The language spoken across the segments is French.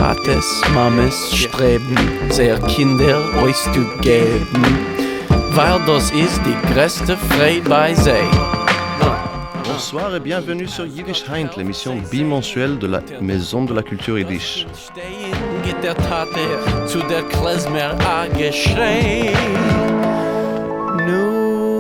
Tates, Mames streben, sehr Kinder euch zu geben, weil das ist die größte Freude bei sei. Bonsoir et bienvenue sur Yiddish Heint, l'émission bimensuelle de la Maison de la Culture Yiddish. Geht der Tate zu der Klezmer geschrei.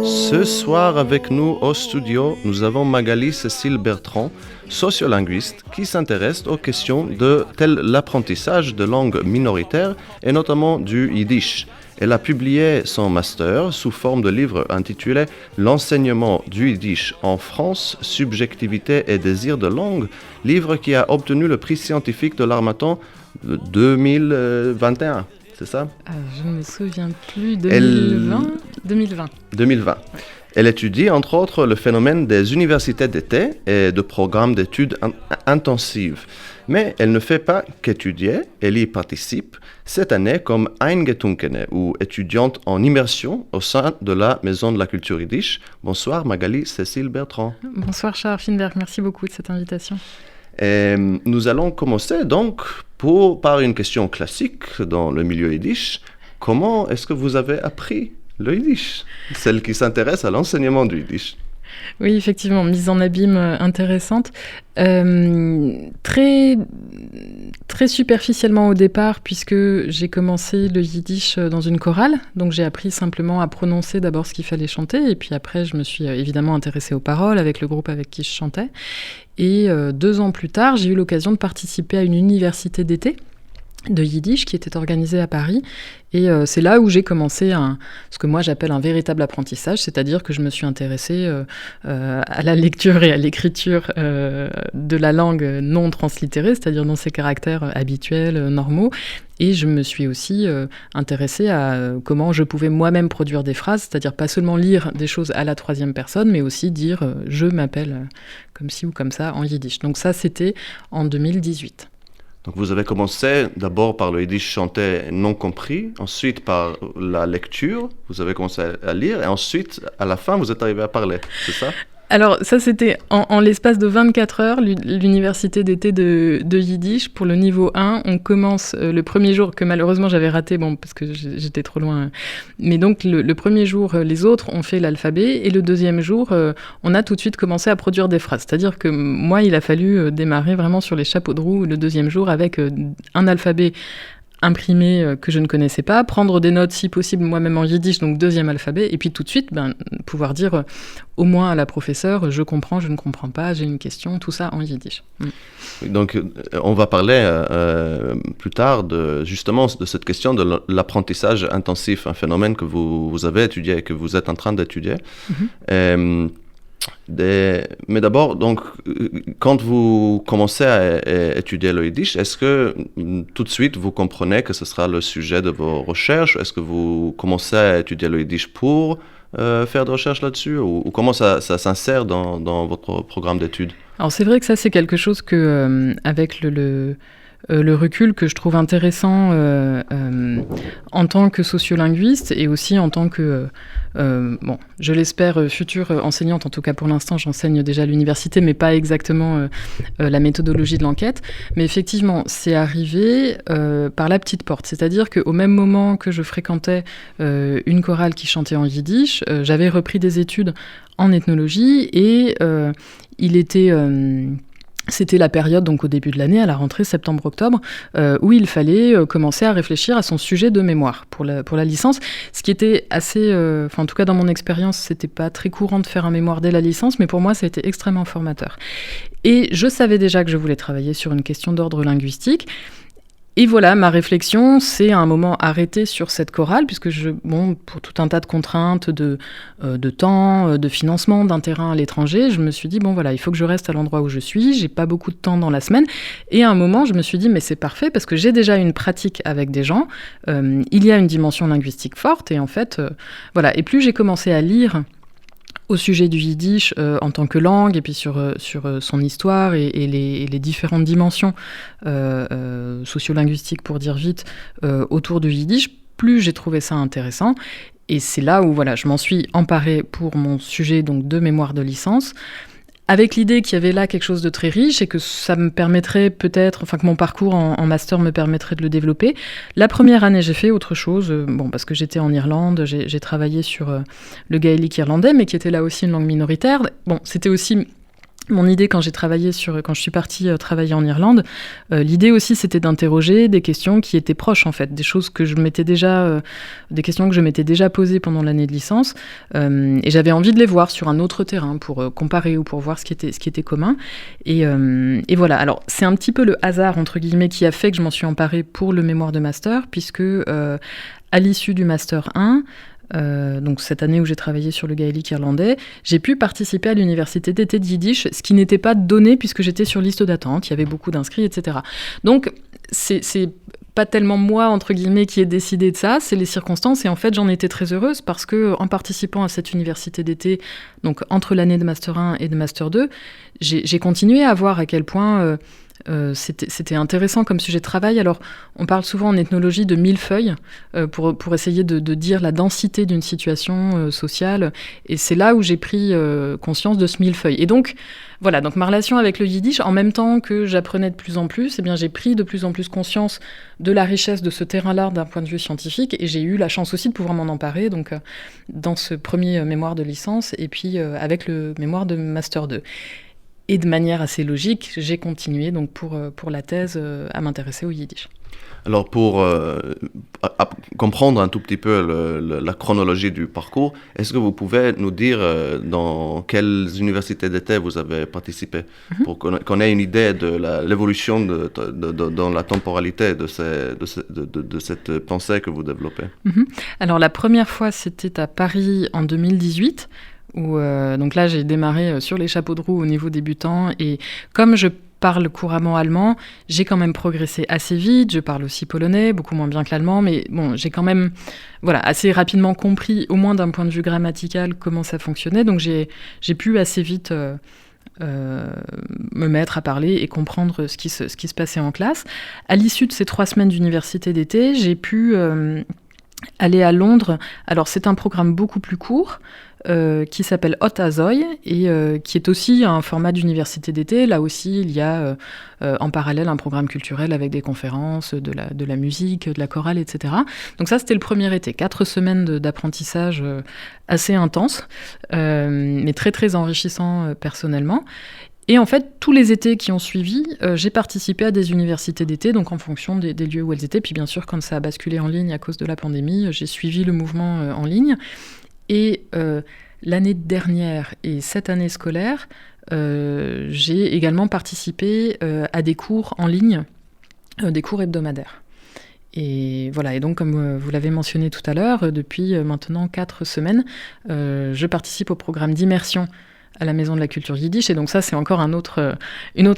Ce soir avec nous au studio, nous avons Magali Cécile Bertrand, sociolinguiste, qui s'intéresse aux questions telles l'apprentissage de langues minoritaires et notamment du yiddish. Elle a publié son master sous forme de livre intitulé « L'enseignement du yiddish en France, subjectivité et désir de langue », livre qui a obtenu le prix scientifique de l'Harmattan 2021. C'est ça ? Je ne me souviens plus, 2020. 2020. Ouais. Elle étudie entre autres le phénomène des universités d'été et de programmes d'études intensives. Mais elle ne fait pas qu'étudier, elle y participe cette année comme Eingetunkene ou étudiante en immersion au sein de la Maison de la Culture Yiddish. Bonsoir Magali Cécile Bertrand. Bonsoir Charles Finberg, merci beaucoup de cette invitation. Et nous allons commencer donc par une question classique dans le milieu yiddish. Comment est-ce que vous avez appris le yiddish ? Celle qui s'intéresse à l'enseignement du yiddish. Oui, effectivement, mise en abîme intéressante. Très, très superficiellement au départ, puisque j'ai commencé le yiddish dans une chorale. Donc j'ai appris simplement à prononcer d'abord ce qu'il fallait chanter. Et puis après, je me suis évidemment intéressée aux paroles avec le groupe avec qui je chantais. Et 2 ans plus tard, j'ai eu l'occasion de participer à une université d'été de yiddish qui était organisée à Paris. Et c'est là où j'ai commencé ce que moi j'appelle un véritable apprentissage, c'est-à-dire que je me suis intéressée à la lecture et à l'écriture de la langue non translittérée, c'est-à-dire dans ses caractères habituels, normaux. Et je me suis aussi intéressée à comment je pouvais moi-même produire des phrases, c'est-à-dire pas seulement lire des choses à la 3e personne, mais aussi dire « je m'appelle comme ci ou comme ça » en yiddish. Donc ça, c'était en 2018. Donc vous avez commencé d'abord par le yiddish chanté non compris, ensuite par la lecture, vous avez commencé à lire, et ensuite, à la fin, vous êtes arrivé à parler, c'est ça ? Alors ça, c'était en l'espace de 24 heures, l'université d'été de Yiddish. Pour le niveau 1, on commence le premier jour, que malheureusement j'avais raté, parce que j'étais trop loin. Mais donc le premier jour, les autres ont fait l'alphabet, et le deuxième jour, on a tout de suite commencé à produire des phrases. C'est-à-dire que moi, il a fallu démarrer vraiment sur les chapeaux de roue le deuxième jour avec un alphabet imprimé que je ne connaissais pas, prendre des notes si possible moi-même en yiddish, donc 2e alphabet, et puis tout de suite pouvoir dire au moins à la professeure je comprends, je ne comprends pas, j'ai une question, tout ça en yiddish. Donc on va parler plus tard justement de cette question de l'apprentissage intensif, un phénomène que vous avez étudié et que vous êtes en train d'étudier. Mais d'abord, donc, quand vous commencez à étudier le yiddish, est-ce que tout de suite vous comprenez que ce sera le sujet de vos recherches ? Est-ce que vous commencez à étudier le yiddish pour faire des recherches là-dessus ? Ou comment ça s'insère dans votre programme d'études ? Alors c'est vrai que ça, c'est quelque chose que, avec le recul que je trouve intéressant en tant que sociolinguiste et aussi en tant que, je l'espère, future enseignante. En tout cas, pour l'instant, j'enseigne déjà à l'université, mais pas exactement la méthodologie de l'enquête. Mais effectivement, c'est arrivé par la petite porte. C'est-à-dire qu'au même moment que je fréquentais une chorale qui chantait en yiddish, j'avais repris des études en ethnologie et c'était la période, donc au début de l'année, à la rentrée septembre-octobre, où il fallait commencer à réfléchir à son sujet de mémoire pour la licence, ce qui était assez... en tout cas, dans mon expérience, c'était pas très courant de faire un mémoire dès la licence, mais pour moi, ça a été extrêmement formateur. Et je savais déjà que je voulais travailler sur une question d'ordre linguistique. Et voilà, ma réflexion s'est à un moment arrêtée sur cette chorale, puisque pour tout un tas de contraintes de temps, de financement, d'un terrain à l'étranger, je me suis dit, il faut que je reste à l'endroit où je suis, j'ai pas beaucoup de temps dans la semaine. Et à un moment, je me suis dit, mais c'est parfait, parce que j'ai déjà une pratique avec des gens, il y a une dimension linguistique forte, et en fait, voilà. Et plus j'ai commencé à lire au sujet du yiddish en tant que langue, et puis sur son histoire et les différentes dimensions sociolinguistiques, pour dire vite, autour du yiddish, plus j'ai trouvé ça intéressant. Et c'est là où je m'en suis emparée pour mon sujet donc, de mémoire de licence. avec l'idée qu'il y avait là quelque chose de très riche et que ça me permettrait peut-être, enfin que mon parcours en master me permettrait de le développer. La première année, j'ai fait autre chose, parce que j'étais en Irlande, j'ai travaillé sur le gaélique irlandais, mais qui était là aussi une langue minoritaire. Bon, c'était aussi mon idée quand je suis partie travailler en Irlande. L'idée aussi, c'était d'interroger des questions qui étaient proches, en fait, des choses que des questions que je m'étais déjà posées pendant l'année de licence, et j'avais envie de les voir sur un autre terrain pour comparer ou pour voir ce qui était commun. Et voilà. Alors, c'est un petit peu le hasard, entre guillemets, qui a fait que je m'en suis emparée pour le mémoire de master, puisque à l'issue du master 1, donc cette année où j'ai travaillé sur le gaélique irlandais, j'ai pu participer à l'université d'été de Yiddish, ce qui n'était pas donné puisque j'étais sur liste d'attente, il y avait beaucoup d'inscrits, etc. Donc c'est pas tellement moi, entre guillemets, qui ai décidé de ça, c'est les circonstances, et en fait j'en étais très heureuse parce que en participant à cette université d'été, donc entre l'année de Master 1 et de Master 2, j'ai continué à voir à quel point c'était intéressant comme sujet de travail. Alors, on parle souvent en ethnologie de millefeuille pour essayer de dire la densité d'une situation sociale. Et c'est là où j'ai pris conscience de ce millefeuille. Et donc, voilà, donc ma relation avec le yiddish, en même temps que j'apprenais de plus en plus, eh bien, j'ai pris de plus en plus conscience de la richesse de ce terrain-là d'un point de vue scientifique. Et j'ai eu la chance aussi de pouvoir m'en emparer donc, dans ce premier mémoire de licence et puis avec le mémoire de Master 2. Et de manière assez logique, j'ai continué donc pour la thèse à m'intéresser au yiddish. Alors pour comprendre un tout petit peu la chronologie du parcours, est-ce que vous pouvez nous dire dans quelles universités d'été vous avez participé, pour qu'on ait une idée de l'évolution dans la temporalité de cette pensée que vous développez? Alors la première fois, c'était à Paris en 2018. Donc là, j'ai démarré sur les chapeaux de roue au niveau débutant. Et comme je parle couramment allemand, j'ai quand même progressé assez vite. Je parle aussi polonais, beaucoup moins bien que l'allemand. Mais bon, j'ai quand même assez rapidement compris, au moins d'un point de vue grammatical, comment ça fonctionnait. Donc j'ai pu assez vite me mettre à parler et comprendre ce qui se passait en classe. À l'issue de ces 3 semaines d'université d'été, j'ai pu aller à Londres. Alors c'est un programme beaucoup plus court, qui s'appelle Hot Azoy et qui est aussi un format d'université d'été. Là aussi, il y a en parallèle un programme culturel avec des conférences, de la musique, de la chorale, etc. Donc ça, c'était le premier été. 4 semaines d'apprentissage assez intense, mais très, très enrichissant personnellement. Et en fait, tous les étés qui ont suivi, j'ai participé à des universités d'été, donc en fonction des lieux où elles étaient. Puis bien sûr, quand ça a basculé en ligne à cause de la pandémie, j'ai suivi le mouvement en ligne. Et l'année dernière et cette année scolaire, j'ai également participé à des cours en ligne, des cours hebdomadaires. Et voilà, et donc comme vous l'avez mentionné tout à l'heure, depuis maintenant 4 semaines, je participe au programme d'immersion à la Maison de la Culture Yiddish, et donc ça, c'est encore une autre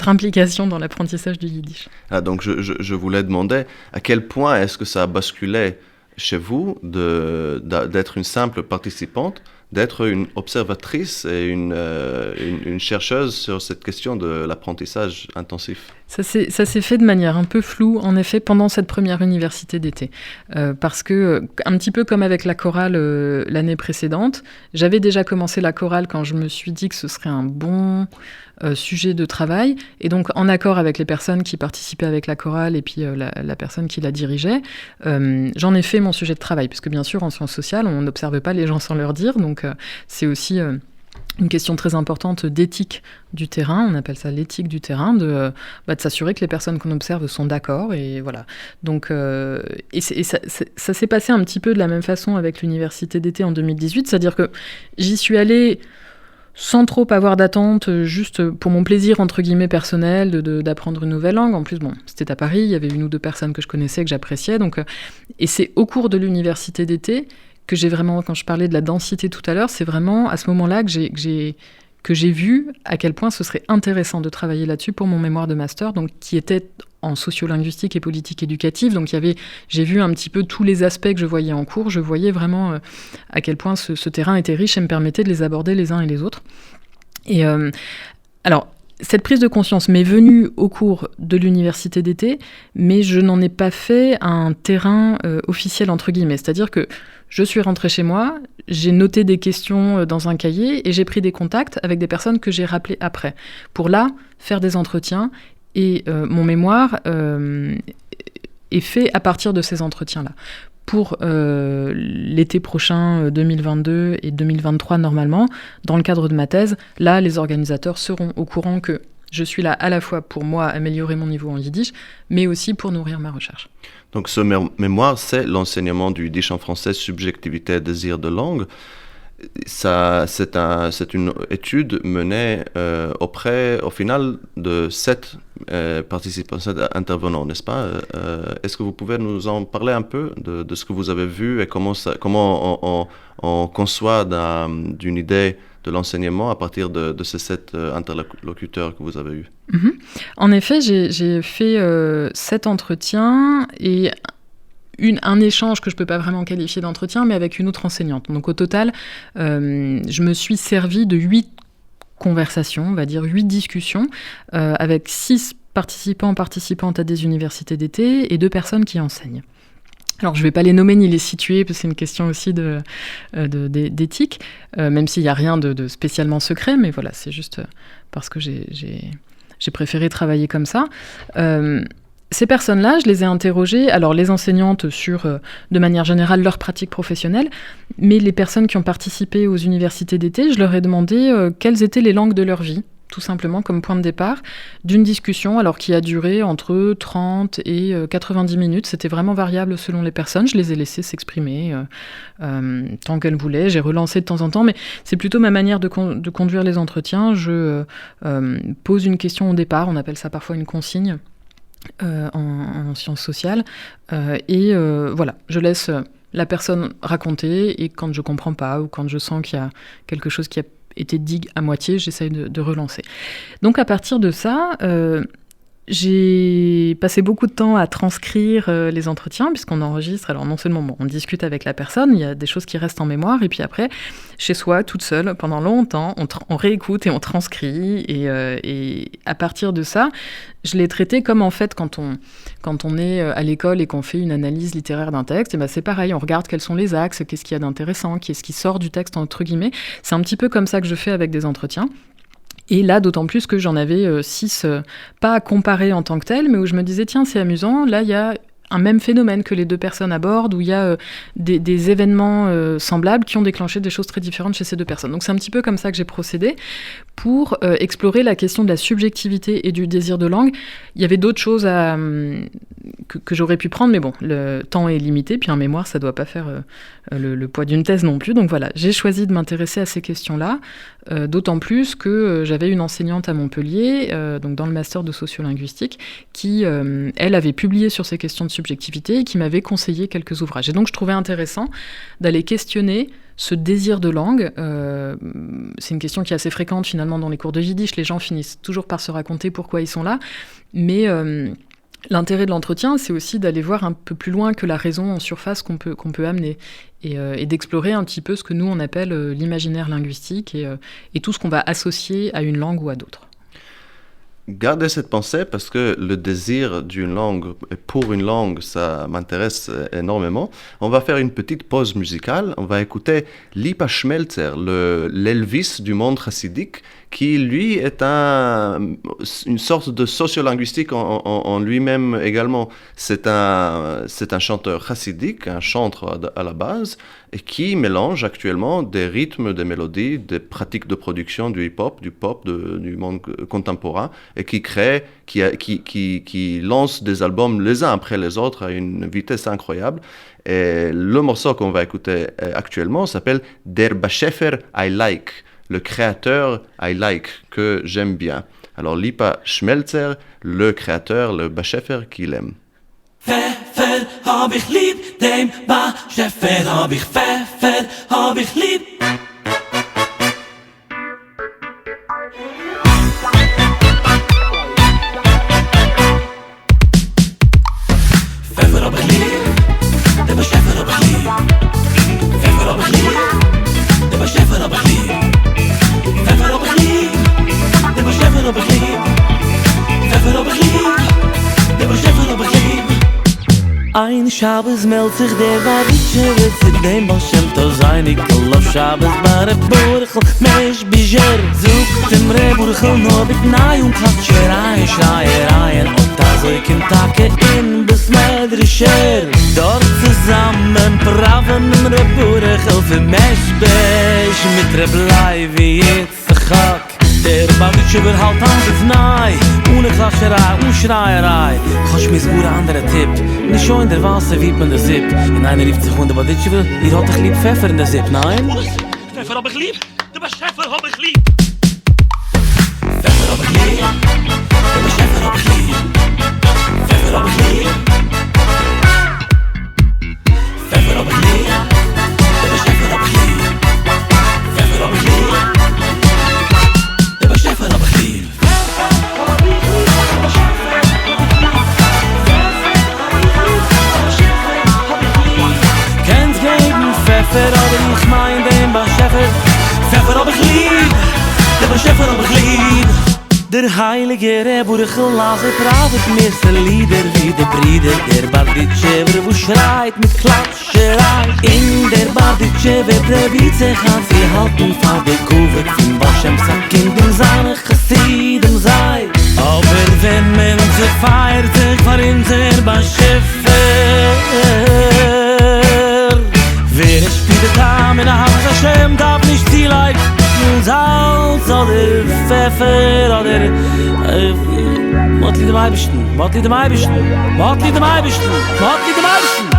implication dans l'apprentissage du Yiddish. Donc je voulais demander à quel point est-ce que ça a basculé chez vous d'être une simple participante, d'être une observatrice et une chercheuse sur cette question de l'apprentissage intensif? Ça s'est fait de manière un peu floue, en effet, pendant cette première université d'été. Parce que, un petit peu comme avec la chorale l'année précédente, j'avais déjà commencé la chorale quand je me suis dit que ce serait un bon sujet de travail. Et donc, en accord avec les personnes qui participaient avec la chorale et puis la personne qui la dirigeait, j'en ai fait mon sujet de travail. Parce que, bien sûr, en sciences sociales, on n'observe pas les gens sans leur dire. Donc, c'est aussi une question très importante d'éthique du terrain, on appelle ça l'éthique du terrain, de s'assurer que les personnes qu'on observe sont d'accord, et voilà. Donc, ça s'est passé un petit peu de la même façon avec l'université d'été en 2018, c'est-à-dire que j'y suis allée sans trop avoir d'attente, juste pour mon plaisir, entre guillemets, personnel, d'apprendre une nouvelle langue. En plus, bon, c'était à Paris, il y avait 1 ou 2 personnes que je connaissais, que j'appréciais, donc, et c'est au cours de l'université d'été que j'ai vraiment, quand je parlais de la densité tout à l'heure, c'est vraiment à ce moment-là que j'ai vu à quel point ce serait intéressant de travailler là-dessus pour mon mémoire de master, donc qui était en sociolinguistique et politique éducative. Donc j'ai vu un petit peu tous les aspects que je voyais en cours. Je voyais vraiment à quel point ce terrain était riche et me permettait de les aborder les uns et les autres. Et alors, cette prise de conscience m'est venue au cours de l'université d'été, mais je n'en ai pas fait un terrain officiel, entre guillemets. C'est-à-dire que je suis rentrée chez moi, j'ai noté des questions dans un cahier et j'ai pris des contacts avec des personnes que j'ai rappelées après, pour là faire des entretiens. Et mon mémoire est fait à partir de ces entretiens-là. Pour l'été prochain, 2022 et 2023 normalement, dans le cadre de ma thèse, là, les organisateurs seront au courant que je suis là à la fois pour moi améliorer mon niveau en yiddish, mais aussi pour nourrir ma recherche. Donc ce mémoire, c'est l'enseignement du yiddish en français, subjectivité, désir de langue. Ça, c'est une étude menée au final de 7 participants, 7 intervenants, n'est-ce pas? Est-ce que vous pouvez nous en parler un peu de ce que vous avez vu et comment on conçoit d'une idée de l'enseignement à partir de ces 7 interlocuteurs que vous avez eus? En effet, j'ai fait 7 entretiens et un échange que je ne peux pas vraiment qualifier d'entretien, mais avec une autre enseignante. Donc au total, je me suis servi de 8 conversations, on va dire 8 discussions, avec 6 participantes à des universités d'été et 2 personnes qui enseignent. Alors, je ne vais pas les nommer ni les situer, parce que c'est une question aussi d'éthique, même s'il n'y a rien de spécialement secret, mais voilà, c'est juste parce que j'ai préféré travailler comme ça. Ces personnes-là, je les ai interrogées, alors les enseignantes sur, de manière générale, leur pratique professionnelle, mais les personnes qui ont participé aux universités d'été, je leur ai demandé quelles étaient les langues de leur vie, tout simplement comme point de départ, d'une discussion alors qui a duré entre 30 et 90 minutes. C'était vraiment variable selon les personnes. Je les ai laissées s'exprimer tant qu'elles voulaient. J'ai relancé de temps en temps, mais c'est plutôt ma manière de conduire les entretiens. Je pose une question au départ, on appelle ça parfois une consigne, en sciences sociales, et voilà, je laisse la personne raconter, et quand je comprends pas ou quand je sens qu'il y a quelque chose qui a été dit à moitié, j'essaye de relancer. Donc à partir de ça, j'ai passé beaucoup de temps à transcrire les entretiens, puisqu'on enregistre. Alors non seulement on discute avec la personne, il y a des choses qui restent en mémoire, et puis après, chez soi, toute seule, pendant longtemps, on réécoute et on transcrit, et à partir de ça, je l'ai traité comme en fait quand on est à l'école et qu'on fait une analyse littéraire d'un texte, et ben c'est pareil, on regarde quels sont les axes, qu'est-ce qu'il y a d'intéressant, qu'est-ce qui sort du texte entre guillemets. C'est un petit peu comme ça que je fais avec des entretiens. Et là, d'autant plus que j'en avais 6, pas à comparer en tant que tel, mais où je me disais, tiens, c'est amusant, là, il y a un même phénomène que les 2 personnes abordent, où il y a des événements semblables qui ont déclenché des choses très différentes chez ces 2 personnes. Donc c'est un petit peu comme ça que j'ai procédé pour explorer la question de la subjectivité et du désir de langue. Il y avait d'autres choses que j'aurais pu prendre, mais bon, le temps est limité, puis un mémoire, ça ne doit pas faire le poids d'une thèse non plus. Donc voilà, j'ai choisi de m'intéresser à ces questions-là, d'autant plus que j'avais une enseignante à Montpellier, donc dans le master de sociolinguistique, qui, elle, avait publié sur ces questions de subjectivité et qui m'avait conseillé quelques ouvrages. Et donc je trouvais intéressant d'aller questionner ce désir de langue. C'est une question qui est assez fréquente finalement dans les cours de yiddish. Les gens finissent toujours par se raconter pourquoi ils sont là, mais l'intérêt de l'entretien, c'est aussi d'aller voir un peu plus loin que la raison en surface qu'on peut amener, et d'explorer un petit peu ce que nous on appelle l'imaginaire linguistique, et tout ce qu'on va associer à une langue ou à d'autres. Gardez cette pensée, parce que le désir d'une langue et pour une langue, ça m'intéresse énormément. On va faire une petite pause musicale. On va écouter Lipa Schmelzer, l'Elvis du monde chassidique, qui lui est une sorte de sociolinguistique en lui-même également. C'est un chanteur chassidique, un chantre à la base, et qui mélange actuellement des rythmes, des mélodies, des pratiques de production du hip-hop, du pop, du monde contemporain, et qui lance des albums les uns après les autres à une vitesse incroyable. Et le morceau qu'on va écouter actuellement s'appelle Der Beschäfer I Like, le créateur I Like, que j'aime bien. Alors Lipa Schmelzer, le créateur, le Beschäfer qu'il aime. Pfeffer hab ich lieb, dem Beschäfer hab ich Pfeffer hab ich lieb. Pfeffer hab ich lieb, dem Beschäfer hab ich lieb. Pfeffer hab ich lieb, dem Beschäfer hab ich lieb. Pfeffer hab ich lieb, dem Beschäfer hab ich lieb. Ein Shabbos meldt sich der Baritje wird zu dem Balshem to sein ich lof Shabbos bare Burchel Mesh Bijer Zoekt dem Reburchel no bit nai und hat Schreien und da so ich im Tage in Besmedrischer Dort zusammen praven im Reburchel für Mesh Bish mit Reblai wie jetzt Chak Der Baritje wird halt anders nahe ohne Klascherei und Schreierei Kannst mir so andere Tipp Nicht schon in der Wasser wie man der Zip In einer rief sich der Baritje will Ihr hat doch lieb Pfeffer in der Zip, nein? Pfeffer hab ich lieb, der Pfeffer hab ich lieb Pfeffer hab ich lieb, der Pfeffer hab ich lieb Pfeffer hab ich lieb Pfeffer hab ich lieb, der Pfeffer hab ich lieb Pfeffer hab ich lieb Der Pfeffer hab ich lieb Pfeffer, aber ich mein den Bascheffer Pfeffer hab ich lieb, der Bascheffer hab ich lieb Der heilige Reburchel lasse pravet mir se Lieder wie der Brieder Der Barditschewer, wo schreit mit Klatscherei In der Barditschewer, der Wieze kann sie halten Fall der Kuvet von Baschem Sack in dem seine Chassidem sei Aber wenn man sich feiert, sich verin der Bascheffer Wer es spielt am in der Haus Hashem darf nicht die Leid Salz oder Pfeffer oder Motli dem Eibischten, Motli dem Eibischten Motli dem Eibischten, Motli dem Eibischten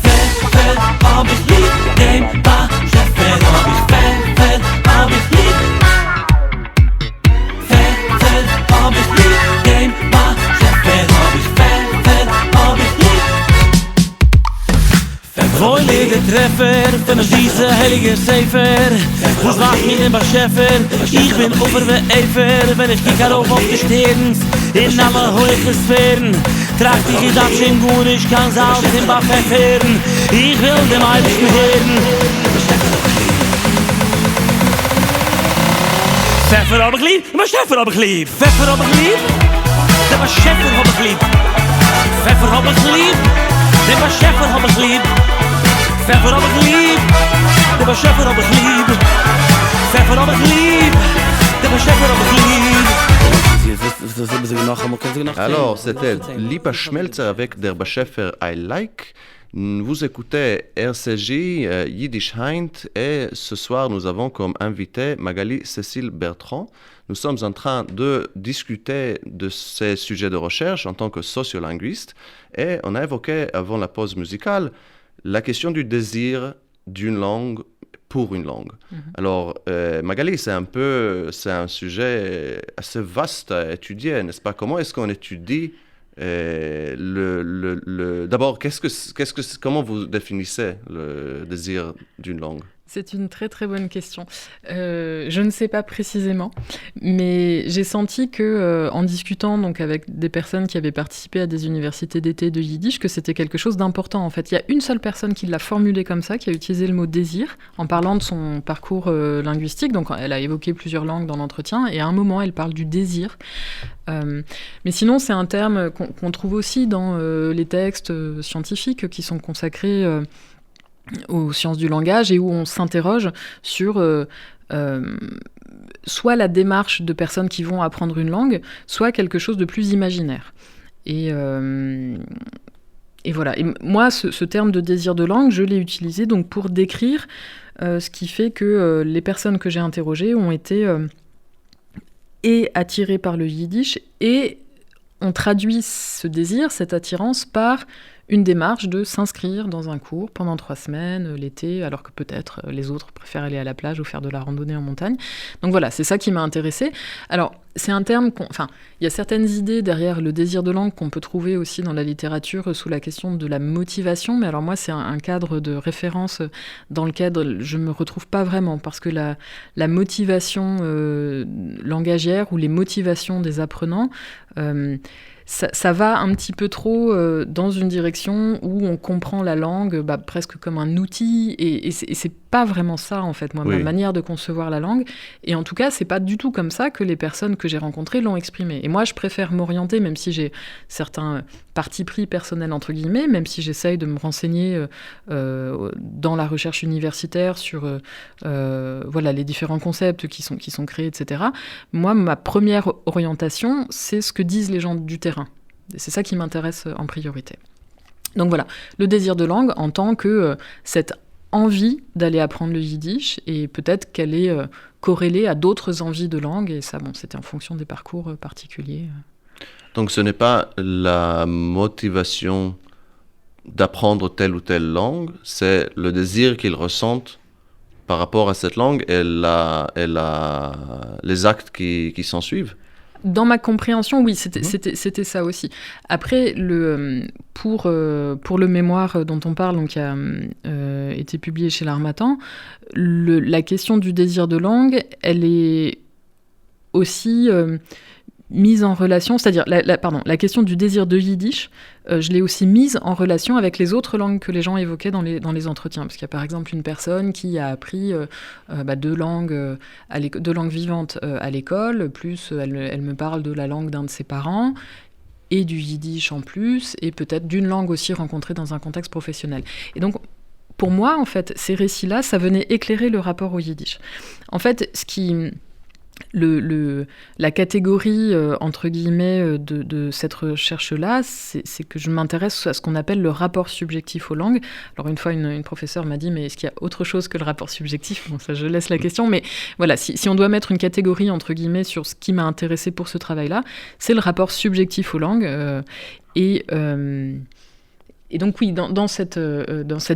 Pfeffer hab ich lieb, dem Bascheffer hab ich Pfeffer hab ich lieb Pfeffer hab ich lieb, dem Bascheffer hab ich Pfeffer hab ich lieb Wohl der Treffer, von der Schieße, heilige Sefer Was macht mir in Bascheffer? Ich bin over wie Eifer Wenn ich kiek auf die Sterns In alle hohe Sphären Trag dich in Abschien gut, ich kann Salz in Bach verfehren Ich will dem Eibischen hören Pfeffer hab ich lieb, Bascheffer hab ich lieb Pfeffer hab ich lieb, der Bascheffer hab ich lieb Pfeffer hab ich lieb, der Bascheffer hab ich lieb Pfeffer hab ich lieb, der Bascheffer hab ich lieb Pfeffer hab ich lieb, der Bascheffer hab ich lieb Alors, c'était Lipa Schmelzer avec Der Bascheffer I Like. Vous écoutez RCJ Yiddish Heint et ce soir nous avons comme invité Magali Cécile Bertrand. Nous sommes en train de discuter de ces sujets de recherche en tant que sociolinguiste et on a évoqué avant la pause musicale la question du désir d'une langue pour une langue. Alors, Magali, c'est un sujet assez vaste à étudier, n'est-ce pas? Comment est-ce qu'on étudie D'abord, comment vous définissez le désir d'une langue? C'est une très très bonne question. Je ne sais pas précisément, mais j'ai senti que en discutant donc avec des personnes qui avaient participé à des universités d'été de Yiddish, que c'était quelque chose d'important. En fait, il y a une seule personne qui l'a formulé comme ça, qui a utilisé le mot désir en parlant de son parcours linguistique. Donc, elle a évoqué plusieurs langues dans l'entretien, et à un moment, elle parle du désir. Mais sinon, c'est un terme qu'on trouve aussi dans les textes scientifiques qui sont consacrés aux sciences du langage et où on s'interroge sur soit la démarche de personnes qui vont apprendre une langue, soit quelque chose de plus imaginaire. Et voilà. Et moi, ce terme de désir de langue, je l'ai utilisé donc pour décrire ce qui fait que les personnes que j'ai interrogées ont été et attirées par le yiddish et ont traduit ce désir, cette attirance, par une démarche de s'inscrire dans un cours pendant 3 semaines, l'été, alors que peut-être les autres préfèrent aller à la plage ou faire de la randonnée en montagne. Donc voilà, c'est ça qui m'a intéressée. Alors, c'est un terme il y a certaines idées derrière le désir de langue qu'on peut trouver aussi dans la littérature sous la question de la motivation, mais alors moi, c'est un cadre de référence dans lequel je ne me retrouve pas vraiment, parce que la motivation langagière ou les motivations des apprenants... Ça va un petit peu trop dans une direction où on comprend la langue presque comme un outil, et c'est pas vraiment ça, en fait, moi, Oui. ma manière de concevoir la langue. Et en tout cas, c'est pas du tout comme ça que les personnes que j'ai rencontrées l'ont exprimé. Et moi, je préfère m'orienter, même si j'ai certains partis pris personnels, entre guillemets, même si j'essaye de me renseigner dans la recherche universitaire sur les différents concepts qui sont créés, etc. Moi, ma première orientation, c'est ce que disent les gens du terrain. Et c'est ça qui m'intéresse en priorité. Donc voilà, le désir de langue en tant que cette envie d'aller apprendre le yiddish, et peut-être qu'elle est corrélée à d'autres envies de langue, et ça, c'était en fonction des parcours particuliers. Donc ce n'est pas la motivation d'apprendre telle ou telle langue, c'est le désir qu'ils ressentent par rapport à cette langue et les actes qui s'en suivent. Dans ma compréhension, oui, c'était ça aussi. Après, pour le mémoire dont on parle, donc, qui a été publié chez l'Harmattan, la question du désir de langue, elle est aussi mise en relation, c'est-à-dire la question du désir de yiddish, je l'ai aussi mise en relation avec les autres langues que les gens évoquaient dans les entretiens. Parce qu'il y a par exemple une personne qui a appris deux langues vivantes à l'école, plus elle me parle de la langue d'un de ses parents, et du yiddish en plus, et peut-être d'une langue aussi rencontrée dans un contexte professionnel. Et donc, pour moi, en fait, ces récits-là, ça venait éclairer le rapport au yiddish. En fait, la catégorie, entre guillemets, de cette recherche-là, c'est que je m'intéresse à ce qu'on appelle le rapport subjectif aux langues. Alors une fois, une professeure m'a dit, mais est-ce qu'il y a autre chose que le rapport subjectif ? Bon, ça, je laisse la question, mais voilà, si on doit mettre une catégorie, entre guillemets, sur ce qui m'a intéressée pour ce travail-là, c'est le rapport subjectif aux langues. Et donc oui, dans cette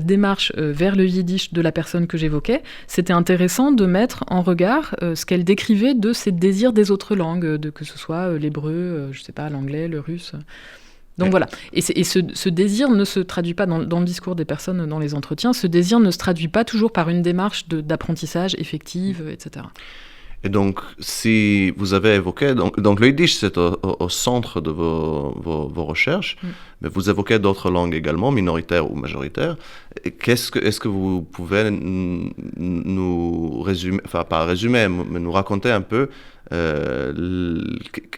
démarche vers le yiddish de la personne que j'évoquais, c'était intéressant de mettre en regard ce qu'elle décrivait de ses désirs des autres langues, que ce soit l'hébreu, l'anglais, le russe. Donc voilà. Et ce désir ne se traduit pas dans le discours des personnes dans les entretiens, ce désir ne se traduit pas toujours par une démarche d'apprentissage effective, etc. Et donc, si vous avez évoqué, donc le yiddish, c'est au centre de vos recherches, mais vous évoquez d'autres langues également, minoritaires ou majoritaires. Est-ce que vous pouvez nous résumer, enfin pas résumer, mais nous raconter un peu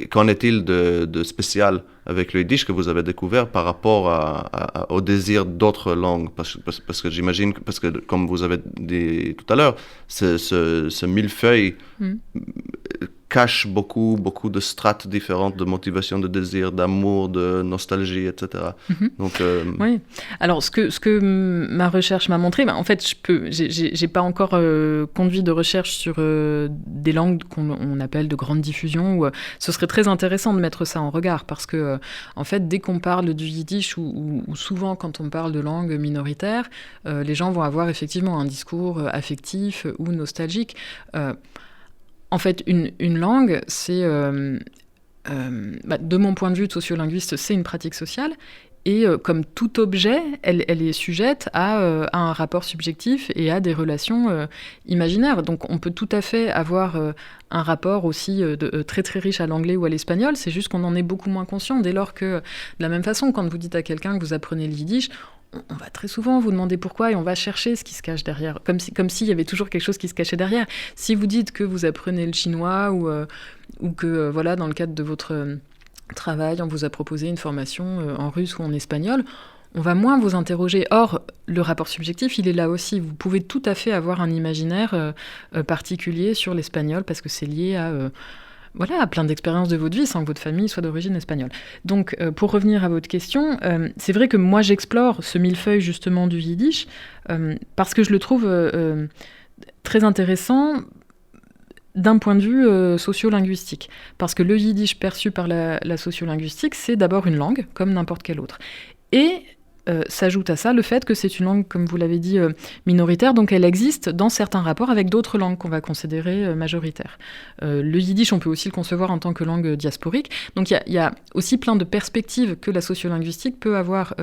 qu'en est-il de spécial avec le yiddish que vous avez découvert par rapport au désir d'autres langues, parce que j'imagine, parce que comme vous avez dit tout à l'heure, ce millefeuille cache beaucoup de strates différentes de motivation, de désir, d'amour, de nostalgie, etc. Donc, oui. Alors, ce que ma recherche m'a montré, en fait, j'ai pas encore conduit de recherche sur des langues qu'on appelle de grande diffusion, où ce serait très intéressant de mettre ça en regard, parce que, en fait, dès qu'on parle du yiddish, ou souvent quand on parle de langue minoritaire, les gens vont avoir effectivement un discours affectif ou nostalgique. En fait, une langue, c'est, de mon point de vue de sociolinguiste, c'est une pratique sociale. Et comme tout objet, elle est sujette à un rapport subjectif et à des relations imaginaires. Donc on peut tout à fait avoir un rapport aussi très très riche à l'anglais ou à l'espagnol, c'est juste qu'on en est beaucoup moins conscient dès lors que, de la même façon, quand vous dites à quelqu'un que vous apprenez le yiddish, on va très souvent vous demander pourquoi et on va chercher ce qui se cache derrière, comme s'il y avait toujours quelque chose qui se cachait derrière. Si vous dites que vous apprenez le chinois ou que voilà, dans le cadre de votre travail, on vous a proposé une formation en russe ou en espagnol, on va moins vous interroger. Or, le rapport subjectif, il est là aussi. Vous pouvez tout à fait avoir un imaginaire particulier sur l'espagnol parce que c'est lié à plein d'expériences de votre vie sans que votre famille soit d'origine espagnole. Donc, pour revenir à votre question, c'est vrai que moi, j'explore ce millefeuille justement du yiddish parce que je le trouve très intéressant d'un point de vue sociolinguistique. Parce que le yiddish perçu par la sociolinguistique, c'est d'abord une langue, comme n'importe quelle autre. Et s'ajoute à ça le fait que c'est une langue, comme vous l'avez dit, minoritaire, donc elle existe dans certains rapports avec d'autres langues qu'on va considérer majoritaires. Le yiddish, on peut aussi le concevoir en tant que langue diasporique. Donc il y a aussi plein de perspectives que la sociolinguistique peut avoir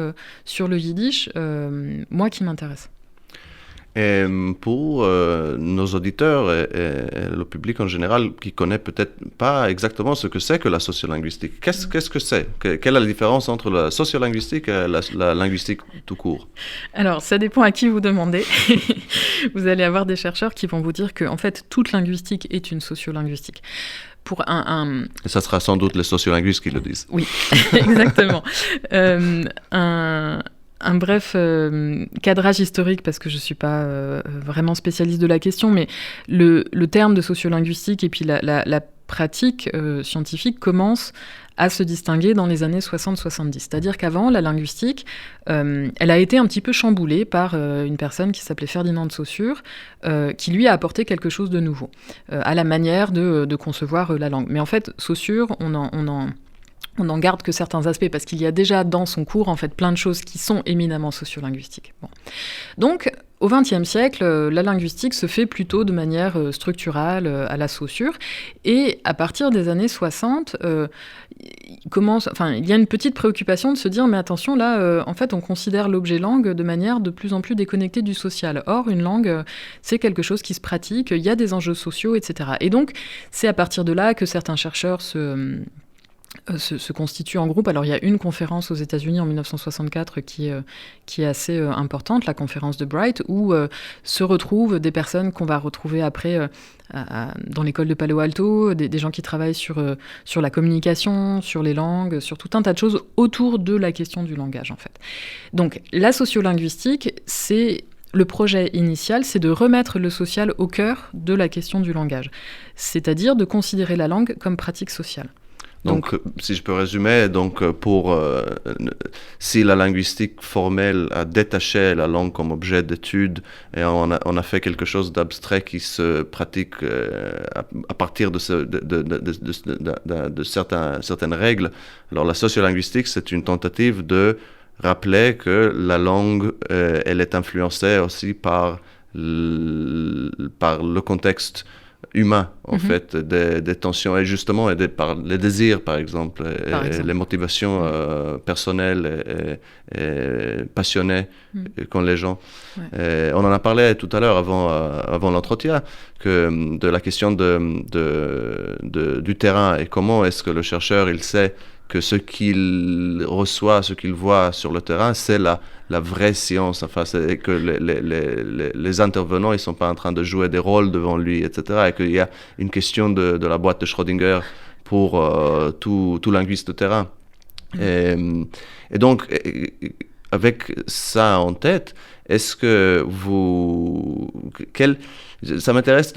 sur le yiddish, moi qui m'intéresse. Et pour nos auditeurs et le public en général qui ne connaît peut-être pas exactement ce que c'est que la sociolinguistique, qu'est-ce que c'est? Quelle est la différence entre la sociolinguistique et la linguistique tout court? Alors, ça dépend à qui vous demandez. Vous allez avoir des chercheurs qui vont vous dire que, en fait, toute linguistique est une sociolinguistique. Pour Et ça sera sans doute les sociolinguistes qui le disent. Oui, exactement. Un bref cadrage historique, parce que je ne suis pas vraiment spécialiste de la question, mais le terme de sociolinguistique et puis la pratique scientifique commence à se distinguer dans les années 60-70. C'est-à-dire qu'avant, la linguistique, elle a été un petit peu chamboulée par une personne qui s'appelait Ferdinand de Saussure, qui lui a apporté quelque chose de nouveau, à la manière de concevoir la langue. Mais en fait, Saussure, on n'en garde que certains aspects, parce qu'il y a déjà dans son cours, en fait, plein de choses qui sont éminemment sociolinguistiques. Bon. Donc, au XXe siècle, la linguistique se fait plutôt de manière structurale, à la Saussure. Et à partir des années 60, il y a une petite préoccupation de se dire, mais attention, là, en fait, on considère l'objet langue de manière de plus en plus déconnectée du social. Or, une langue, c'est quelque chose qui se pratique, il y a des enjeux sociaux, etc. Et donc, c'est à partir de là que certains chercheurs se constituent en groupe. Alors, il y a une conférence aux États-Unis en 1964 qui est assez importante, la conférence de Bright, où se retrouvent des personnes qu'on va retrouver après dans l'école de Palo Alto, des gens qui travaillent sur la communication, sur les langues, sur tout un tas de choses autour de la question du langage, en fait. Donc, la sociolinguistique, c'est... Le projet initial, c'est de remettre le social au cœur de la question du langage, c'est-à-dire de considérer la langue comme pratique sociale. Donc, si je peux résumer, si la linguistique formelle a détaché la langue comme objet d'étude et on a fait quelque chose d'abstrait qui se pratique à partir de certaines règles, alors la sociolinguistique, c'est une tentative de rappeler que la langue, elle est influencée aussi par le contexte humain, en fait, des tensions et justement par les désirs, par exemple, et les motivations personnelles et passionnées qu'ont les gens. Ouais. On en a parlé tout à l'heure avant l'entretien, de la question du terrain et comment est-ce que le chercheur, il sait que ce qu'il reçoit, ce qu'il voit sur le terrain, c'est la vraie science. Enfin, c'est que les intervenants, ils ne sont pas en train de jouer des rôles devant lui, etc. Et qu'il y a une question de la boîte de Schrödinger pour tout linguiste de terrain. Et donc, avec ça en tête, est-ce que ça m'intéresse,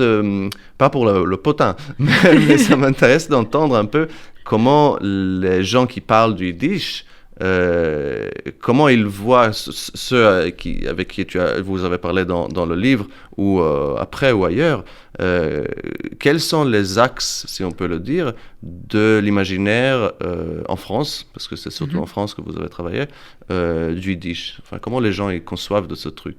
pas pour le potin, mais ça m'intéresse d'entendre un peu comment les gens qui parlent du yiddish, comment ils voient ceux avec qui vous avez parlé dans le livre, ou après ou ailleurs, quels sont les axes, si on peut le dire, de l'imaginaire en France, parce que c'est surtout en France que vous avez travaillé, du yiddish. Enfin, comment les gens ils conçoivent de ce truc?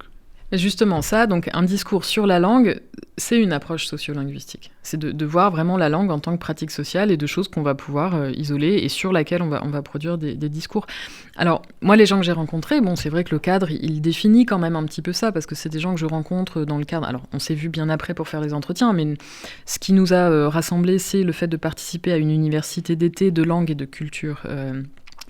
Justement, ça, donc un discours sur la langue, c'est une approche sociolinguistique. C'est de voir vraiment la langue en tant que pratique sociale et de choses qu'on va pouvoir isoler et sur laquelle on va produire des discours. Alors, moi, les gens que j'ai rencontrés, bon, c'est vrai que le cadre, il définit quand même un petit peu ça, parce que c'est des gens que je rencontre dans le cadre... Alors, on s'est vu bien après pour faire les entretiens, mais ce qui nous a rassemblés, c'est le fait de participer à une université d'été de langue et de culture...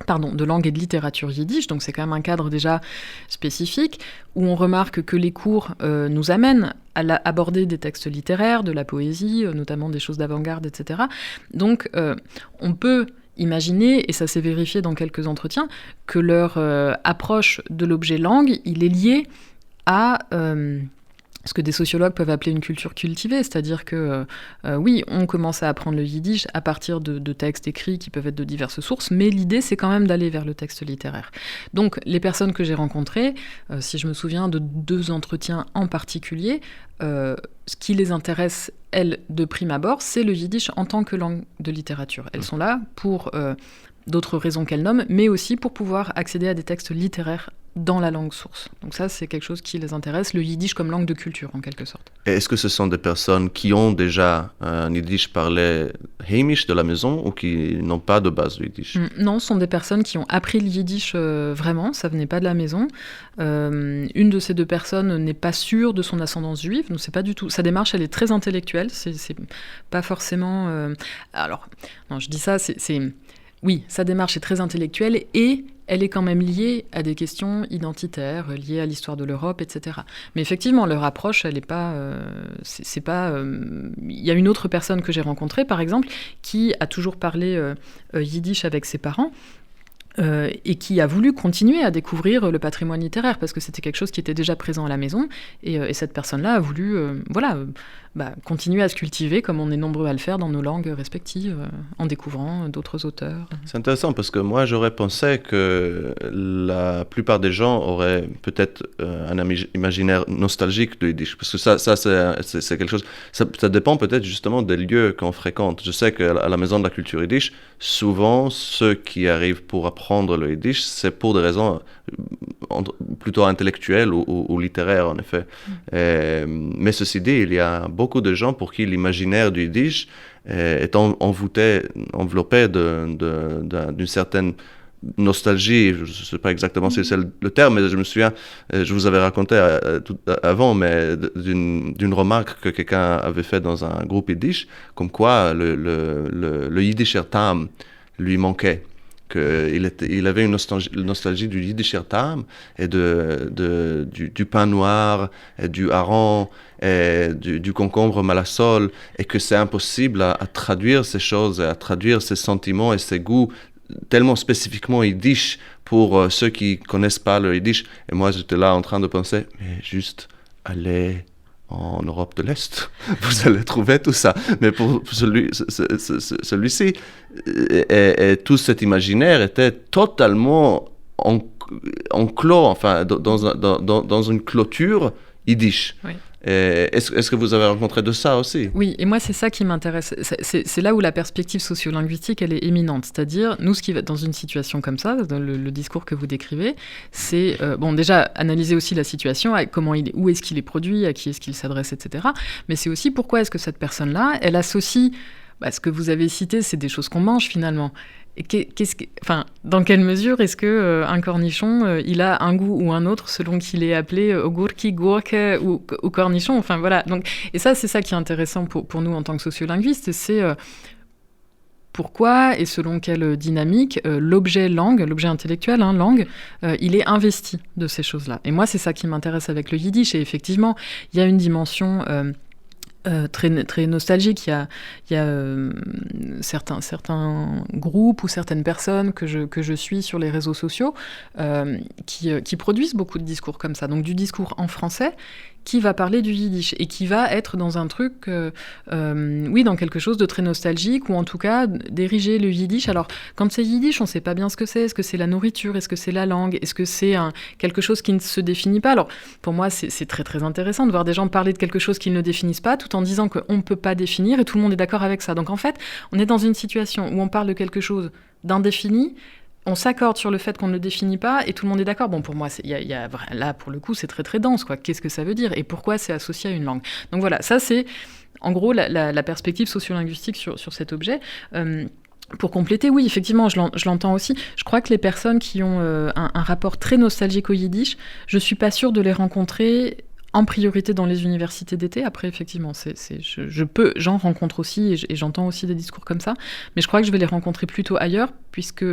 de langue et de littérature yiddish, donc c'est quand même un cadre déjà spécifique, où on remarque que les cours nous amènent à aborder des textes littéraires, de la poésie, notamment des choses d'avant-garde, etc. Donc on peut imaginer, et ça s'est vérifié dans quelques entretiens, que leur approche de l'objet langue, il est lié à... ce que des sociologues peuvent appeler une culture cultivée, c'est-à-dire que, oui, on commence à apprendre le yiddish à partir de textes écrits qui peuvent être de diverses sources, mais l'idée, c'est quand même d'aller vers le texte littéraire. Donc, les personnes que j'ai rencontrées, si je me souviens de 2 entretiens en particulier, ce qui les intéresse, elles, de prime abord, c'est le yiddish en tant que langue de littérature. Elles sont là pour d'autres raisons qu'elles nomment, mais aussi pour pouvoir accéder à des textes littéraires dans la langue source. Donc ça, c'est quelque chose qui les intéresse, le yiddish comme langue de culture, en quelque sorte. Et est-ce que ce sont des personnes qui ont déjà un yiddish parlé heimish de la maison ou qui n'ont pas de base de yiddish? Non, ce sont des personnes qui ont appris le yiddish vraiment, ça venait pas de la maison. Une de ces deux personnes n'est pas sûre de son ascendance juive, donc c'est pas du tout. Sa démarche, elle est très intellectuelle, c'est pas forcément. Alors, non, je dis ça, oui, sa démarche est très intellectuelle et elle est quand même liée à des questions identitaires, liées à l'histoire de l'Europe, etc. Mais effectivement, leur approche, elle n'est pas... c'est pas... Il y a une autre personne que j'ai rencontrée, par exemple, qui a toujours parlé yiddish avec ses parents, et qui a voulu continuer à découvrir le patrimoine littéraire, parce que c'était quelque chose qui était déjà présent à la maison, et cette personne-là a voulu continuer à se cultiver, comme on est nombreux à le faire dans nos langues respectives, en découvrant d'autres auteurs. C'est intéressant, parce que moi, j'aurais pensé que la plupart des gens auraient peut-être un imaginaire nostalgique de Yiddish, parce que ça c'est quelque chose... Ça dépend peut-être justement des lieux qu'on fréquente. Je sais qu'à la Maison de la Culture Yiddish, souvent, ceux qui arrivent pour apprendre le Yiddish, c'est pour des raisons plutôt intellectuelles ou littéraires, en effet. Mais ceci dit, il y a beaucoup de gens pour qui l'imaginaire du Yiddish est enveloppé d'une certaine nostalgie. Je ne sais pas exactement si c'est le terme, mais je me souviens, je vous avais raconté avant, mais d'une remarque que quelqu'un avait fait dans un groupe Yiddish, comme quoi le Yiddisher Tam lui manquait. Il avait une nostalgie du Yiddisher Tam et du pain noir, et du hareng, et du concombre malassol, et que c'est impossible à traduire ces choses, à traduire ces sentiments et ces goûts tellement spécifiquement yiddish pour ceux qui connaissent pas le yiddish. Et moi, j'étais là en train de penser, mais juste allez en Europe de l'Est, vous allez trouver tout ça. Mais pour celui-ci, et tout cet imaginaire était totalement enclos, enfin, dans une clôture yiddish. Oui. Est-ce que vous avez rencontré de ça aussi? Oui, et moi, c'est ça qui m'intéresse. C'est là où la perspective sociolinguistique, elle est éminente. C'est-à-dire, nous, ce qui va dans une situation comme ça, dans le discours que vous décrivez, c'est, déjà, analyser aussi la situation, où est-ce qu'il est produit, à qui est-ce qu'il s'adresse, etc. Mais c'est aussi pourquoi est-ce que cette personne-là, elle associe... ce que vous avez cité, c'est des choses qu'on mange, finalement. Dans quelle mesure est-ce qu'un cornichon, il a un goût ou un autre selon qu'il est appelé ogurki, gourke ou cornichon? Enfin, voilà. Donc, et ça, c'est ça qui est intéressant pour nous en tant que sociolinguistes, c'est pourquoi et selon quelle dynamique l'objet langue, l'objet intellectuel, langue, il est investi de ces choses-là. Et moi, c'est ça qui m'intéresse avec le yiddish. Et effectivement, il y a une dimension... très, très nostalgique. Il y a certains groupes ou certaines personnes que je suis sur les réseaux sociaux qui produisent beaucoup de discours comme ça. Donc du discours en français qui va parler du yiddish et qui va être dans un truc, dans quelque chose de très nostalgique, ou en tout cas d'ériger le yiddish. Alors, quand c'est yiddish, on ne sait pas bien ce que c'est. Est-ce que c'est la nourriture? Est-ce que c'est la langue? Est-ce que c'est quelque chose qui ne se définit pas? Alors, pour moi, c'est très, très intéressant de voir des gens parler de quelque chose qu'ils ne définissent pas, tout en disant qu'on ne peut pas définir, et tout le monde est d'accord avec ça. Donc, en fait, on est dans une situation où on parle de quelque chose d'indéfini, on s'accorde sur le fait qu'on ne le définit pas et tout le monde est d'accord. Bon, pour moi, là, pour le coup, c'est très, très dense, quoi. Qu'est-ce que ça veut dire et pourquoi c'est associé à une langue? Donc voilà, ça, c'est en gros la perspective sociolinguistique sur cet objet. Pour compléter, oui, effectivement, je l'entends aussi. Je crois que les personnes qui ont un rapport très nostalgique au yiddish, je ne suis pas sûre de les rencontrer en priorité dans les universités d'été. Après, effectivement, j'en rencontre aussi et j'entends aussi des discours comme ça, mais je crois que je vais les rencontrer plutôt ailleurs, puisque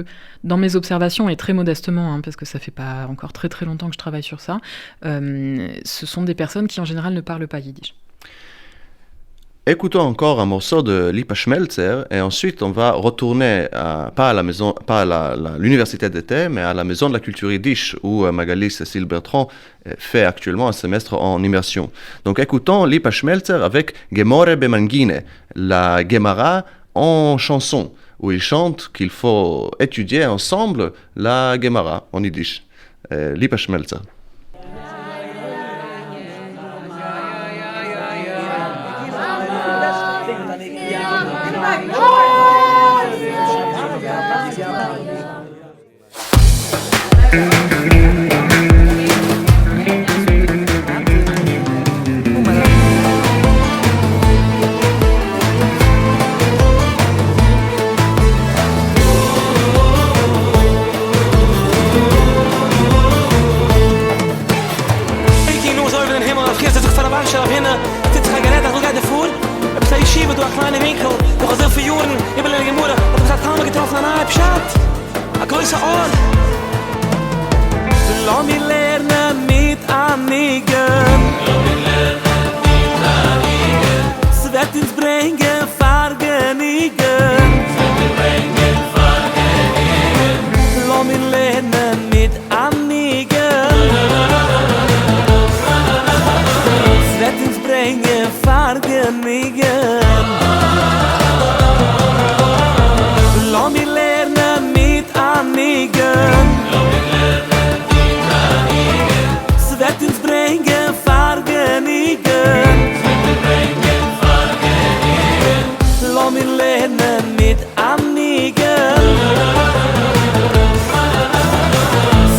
dans mes observations, et très modestement, parce que ça fait pas encore très très longtemps que je travaille sur ça, ce sont des personnes qui en général ne parlent pas yiddish. Écoutons encore un morceau de Lipa Schmelzer et ensuite on va retourner pas à l'université d'été, mais à la Maison de la Culture Yiddish où Magali Cécile Bertrand fait actuellement un semestre en immersion. Donc écoutons Lipa Schmelzer avec Gemore Bemangine, la Gemara en chanson, où il chante qu'il faut étudier ensemble la Gemara en Yiddish. Lipa Schmelzer.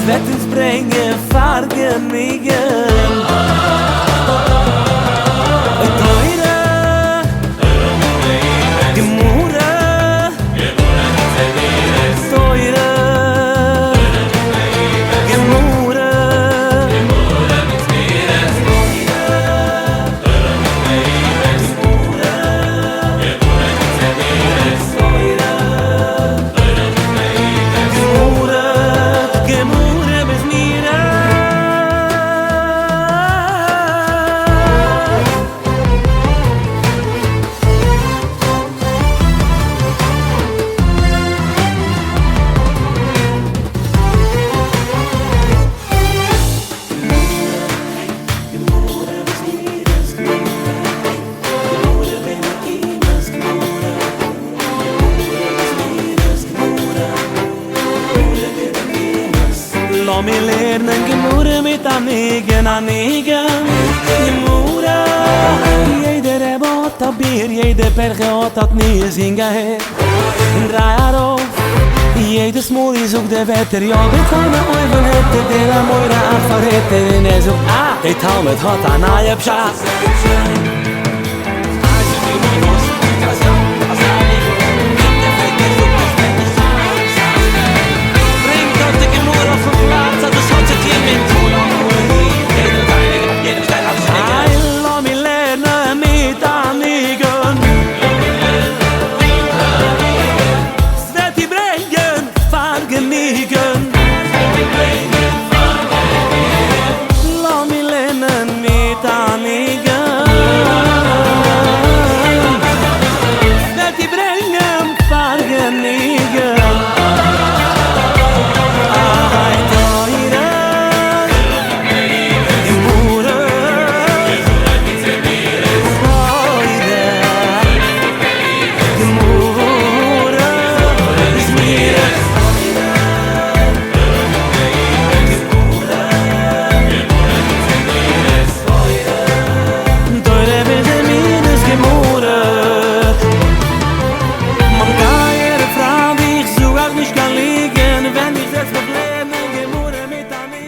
wird uns bringen Vergnügen. Lass mich lernen, Gemurre mit Anigen, Gemurre. Jeder Rebot hat Bier, jede Perche hat nie hingeher. In 3 Jahren auf, jedes Mal ist auch der Wetter. Ja, wir kommen oben hätte, der am Eure einfach hätte. Und sagt, der Talmud hat eine neue Pschatz.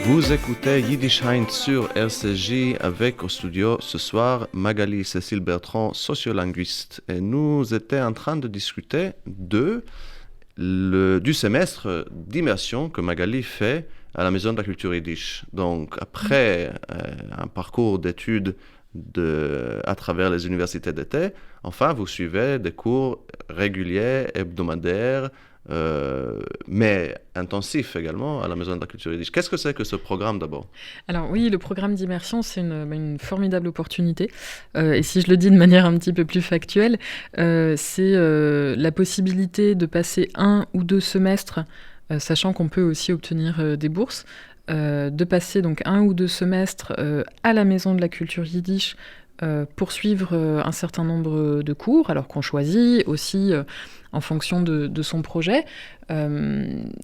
Vous écoutez Yiddish Heint sur RCJ avec au studio ce soir Magali Cécile Bertrand, sociolinguiste. Et nous étions en train de discuter du semestre d'immersion que Magali fait à la Maison de la Culture Yiddish. Donc après un parcours d'études à travers les universités d'été, enfin vous suivez des cours réguliers, hebdomadaires, mais intensif également à la Maison de la Culture Yiddish. Qu'est-ce que c'est que ce programme d'abord ? Alors oui, le programme d'immersion, c'est une formidable opportunité. Et si je le dis de manière un petit peu plus factuelle, c'est la possibilité de passer 1 ou 2 semestres, sachant qu'on peut aussi obtenir des bourses, de passer donc 1 ou 2 semestres à la Maison de la Culture Yiddish pour suivre un certain nombre de cours, alors qu'on choisit aussi en fonction de son projet.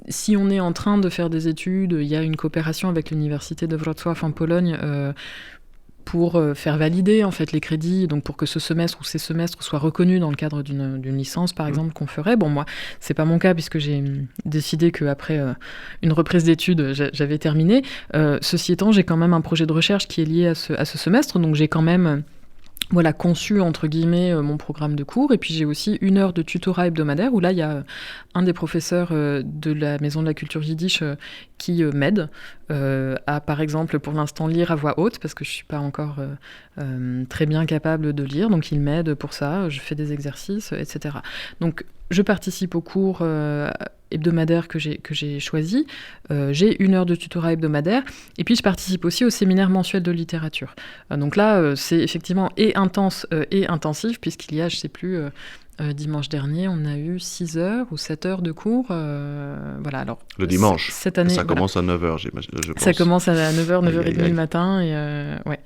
Si on est en train de faire des études, il y a une coopération avec l'université de Wrocław en Pologne pour faire valider en fait les crédits, donc pour que ce semestre ou ces semestres soient reconnus dans le cadre d'une licence par exemple qu'on ferait. Bon, moi c'est pas mon cas puisque j'ai décidé qu'après une reprise d'études j'avais terminé. Ceci étant, j'ai quand même un projet de recherche qui est lié à ce semestre, donc j'ai quand même conçu, entre guillemets, mon programme de cours. Et puis, j'ai aussi 1 heure de tutorat hebdomadaire où là, il y a un des professeurs de la Maison de la Culture Yiddish qui m'aide à, par exemple, pour l'instant, lire à voix haute parce que je ne suis pas encore très bien capable de lire. Donc, il m'aide pour ça. Je fais des exercices, etc. Donc, je participe aux cours hebdomadaire que j'ai choisi. J'ai 1 heure de tutorat hebdomadaire. Et puis, je participe aussi au séminaire mensuel de littérature. Donc là, c'est effectivement et intense et intensif, puisqu'il y a, je ne sais plus, dimanche dernier, on a eu 6 heures ou 7 heures de cours. Voilà, alors, le dimanche. Cette année, ça commence à 9h, j'imagine, je pense. Ça commence à 9h, 9h30 le matin. Et, ouais.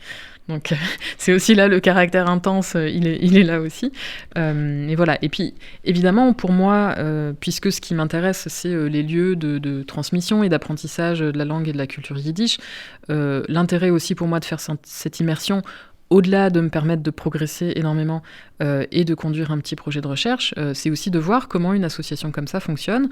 Donc, c'est aussi là le caractère intense, il est là aussi. Et voilà. Et puis, évidemment, pour moi, puisque ce qui m'intéresse, c'est les lieux de transmission et d'apprentissage de la langue et de la culture yiddish, l'intérêt aussi pour moi de faire cette immersion, au-delà de me permettre de progresser énormément et de conduire un petit projet de recherche, c'est aussi de voir comment une association comme ça fonctionne,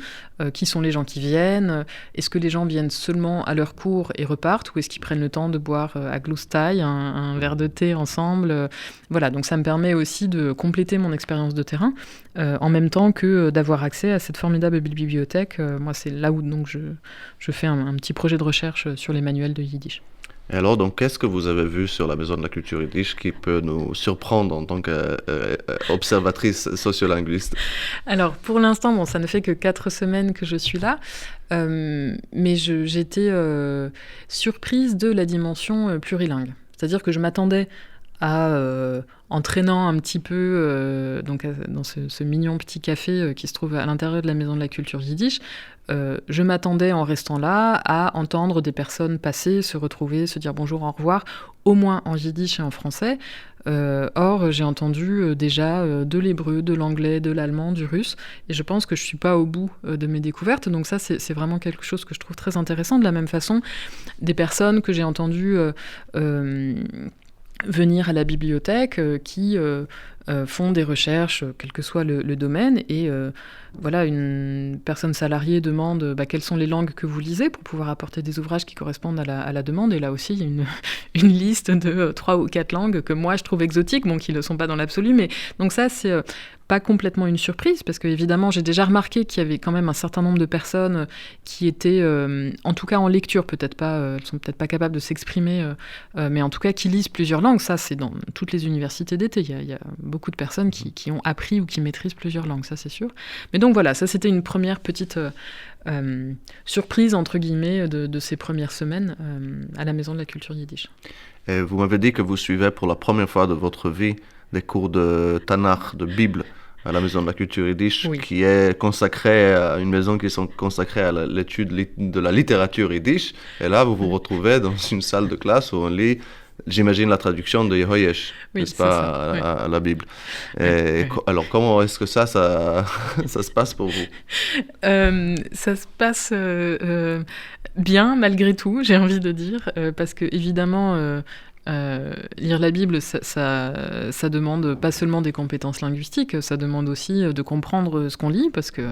qui sont les gens qui viennent, est-ce que les gens viennent seulement à leur cours et repartent, ou est-ce qu'ils prennent le temps de boire à gloustaille un verre de thé ensemble, voilà, donc ça me permet aussi de compléter mon expérience de terrain, en même temps que d'avoir accès à cette formidable bibliothèque. Moi, c'est là où donc, je fais un petit projet de recherche sur les manuels de Yiddish. Et alors, donc, qu'est-ce que vous avez vu sur la Maison de la Culture Yiddish qui peut nous surprendre en tant qu'observatrice sociolinguiste? Alors, pour l'instant, bon, ça ne fait que 4 semaines que je suis là, mais j'étais surprise de la dimension plurilingue. C'est-à-dire que je m'attendais à, en traînant un petit peu donc, dans ce mignon petit café qui se trouve à l'intérieur de la Maison de la Culture Yiddish, je m'attendais en restant là à entendre des personnes passer, se retrouver, se dire bonjour, au revoir, au moins en yiddish et en français. Or, j'ai entendu déjà de l'hébreu, de l'anglais, de l'allemand, du russe, et je pense que je ne suis pas au bout de mes découvertes, donc ça, c'est vraiment quelque chose que je trouve très intéressant. De la même façon, des personnes que j'ai entendues venir à la bibliothèque, qui font des recherches, quel que soit le domaine, et voilà, une personne salariée demande quelles sont les langues que vous lisez pour pouvoir apporter des ouvrages qui correspondent à la demande, et là aussi il y a une liste de 3 ou 4 langues que moi je trouve exotiques, bon, qui ne le sont pas dans l'absolu, mais donc ça c'est pas complètement une surprise, parce que évidemment j'ai déjà remarqué qu'il y avait quand même un certain nombre de personnes qui étaient, en tout cas en lecture, peut-être pas, elles sont peut-être pas capables de s'exprimer, mais en tout cas qui lisent plusieurs langues. Ça c'est dans toutes les universités d'été, il y a beaucoup de personnes qui ont appris ou qui maîtrisent plusieurs langues, ça c'est sûr. Mais donc voilà, ça c'était une première petite surprise entre guillemets de ces premières semaines à la Maison de la Culture Yiddish. Et vous m'avez dit que vous suivez pour la première fois de votre vie des cours de Tanakh, de Bible, à la Maison de la Culture Yiddish, oui, qui est consacrée à une maison qui est consacrée à l'étude de la littérature Yiddish. Et là, vous vous retrouvez dans une salle de classe où on lit, j'imagine, la traduction de Yehoyesh, oui, n'est-ce pas, à la Bible. Et oui. Alors, comment est-ce que ça se passe pour vous? Ça se passe bien, malgré tout, j'ai envie de dire, parce que, évidemment, lire la Bible, ça demande pas seulement des compétences linguistiques, ça demande aussi de comprendre ce qu'on lit, parce que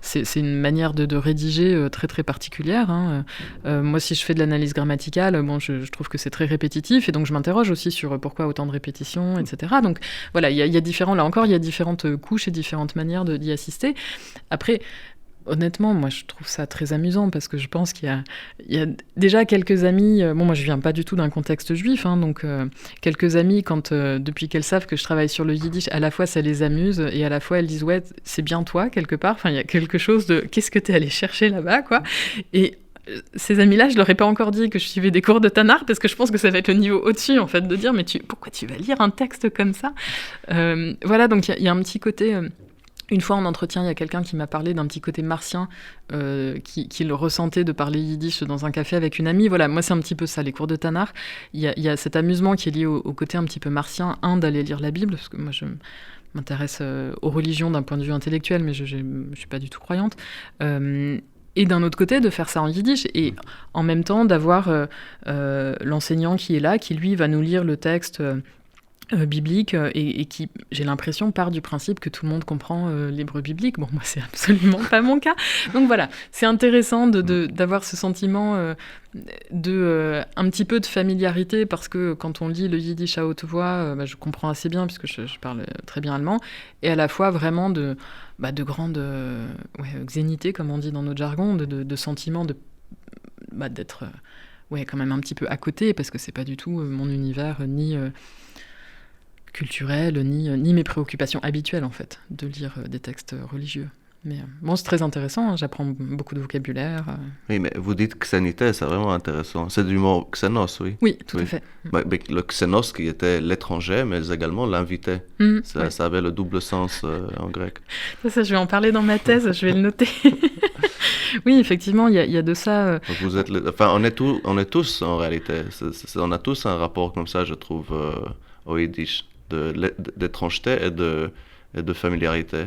c'est une manière de rédiger très très particulière, hein. Moi, si je fais de l'analyse grammaticale, bon, je trouve que c'est très répétitif, et donc je m'interroge aussi sur pourquoi autant de répétitions, etc. Donc voilà, il y a différentes couches et différentes manières d'y assister. Après, honnêtement, moi, je trouve ça très amusant, parce que je pense qu'il y a déjà quelques amis... bon, moi, je viens pas du tout d'un contexte juif, hein, donc quelques amis, depuis qu'elles savent que je travaille sur le yiddish, à la fois, ça les amuse, et à la fois, elles disent « Ouais, c'est bien toi, quelque part. » Enfin, il y a quelque chose de « Qu'est-ce que t'es allé chercher là-bas, quoi ?» Et ces amis-là, je leur ai pas encore dit que je suivais des cours de Tanakh, parce que je pense que ça va être le niveau au-dessus, en fait, de dire « Mais pourquoi tu vas lire un texte comme ça ?» Voilà, donc il y a un petit côté... Une fois en entretien, il y a quelqu'un qui m'a parlé d'un petit côté martien qui le ressentait de parler yiddish dans un café avec une amie. Voilà, moi c'est un petit peu ça, les cours de Tanakh. Il y a cet amusement qui est lié au côté un petit peu martien, d'aller lire la Bible, parce que moi je m'intéresse aux religions d'un point de vue intellectuel, mais je suis pas du tout croyante. Et d'un autre côté, de faire ça en yiddish, et en même temps d'avoir l'enseignant qui est là, qui lui va nous lire le texte... biblique, et qui, j'ai l'impression, part du principe que tout le monde comprend l'hébreu biblique. Bon, moi, c'est absolument pas mon cas. Donc voilà, c'est intéressant d'avoir ce sentiment un petit peu de familiarité, parce que quand on lit le yiddish à haute voix, je comprends assez bien, puisque je parle très bien allemand, et à la fois vraiment de grande xénité, comme on dit dans notre jargon, de sentiment d'être quand même un petit peu à côté, parce que c'est pas du tout mon univers, ni... culturel, ni mes préoccupations habituelles, en fait, de lire des textes religieux. Mais bon, c'est très intéressant, hein, j'apprends beaucoup de vocabulaire. Oui, mais vous dites xénité, c'est vraiment intéressant. C'est du mot xénos, oui? Oui, tout à fait. Le xénos qui était l'étranger, mais également l'invité. Ça avait le double sens en grec. Ça, je vais en parler dans ma thèse, je vais le noter. Oui, effectivement, il y a de ça. Vous êtes on est tous, en réalité. On a tous un rapport comme ça, je trouve, au yiddish. D'étrangeté et de familiarité.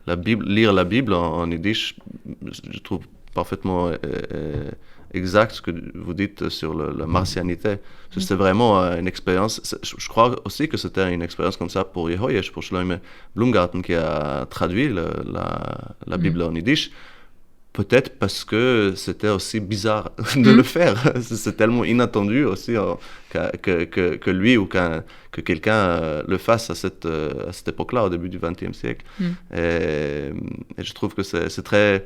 La Bible, lire la Bible en yiddish, je trouve parfaitement exact ce que vous dites sur la martianité. C'était vraiment une expérience. Je crois aussi que c'était une expérience comme ça pour Jehoyesh, pour Shloime Blumgarten, qui a traduit la Bible en yiddish. Peut-être parce que c'était aussi bizarre de le faire. C'est tellement inattendu aussi que lui ou que quelqu'un le fasse à cette époque-là, au début du XXe siècle. Et je trouve que c'est très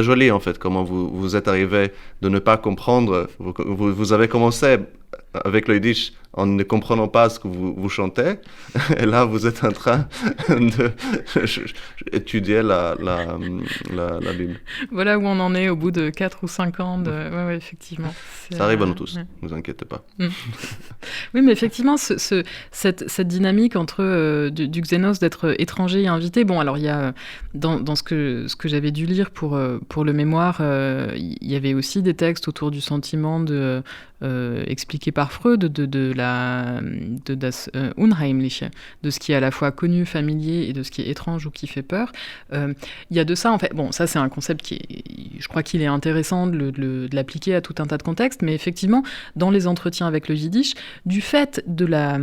joli, en fait, comment vous êtes arrivé de ne pas comprendre. Vous avez commencé avec le yiddish en ne comprenant pas ce que vous chantez. Et là, vous êtes en train d'étudier la Bible. Voilà où on en est au bout de 4 ou 5 ans. Ouais, effectivement. Ça arrive à nous tous, ne vous inquiétez pas. Oui, mais effectivement, cette dynamique entre du Xénos d'être étranger et invité, bon, alors il y a, dans ce que j'avais dû lire pour le mémoire, il y avait aussi des textes autour du sentiment expliqué par Freud de das Unheimliche, de ce qui est à la fois connu, familier, et de ce qui est étrange ou qui fait peur. Il y a de ça, en fait. Bon, ça, c'est un concept je crois qu'il est intéressant de l'appliquer à tout un tas de contextes, mais effectivement, dans les entretiens avec le yiddish, du fait de la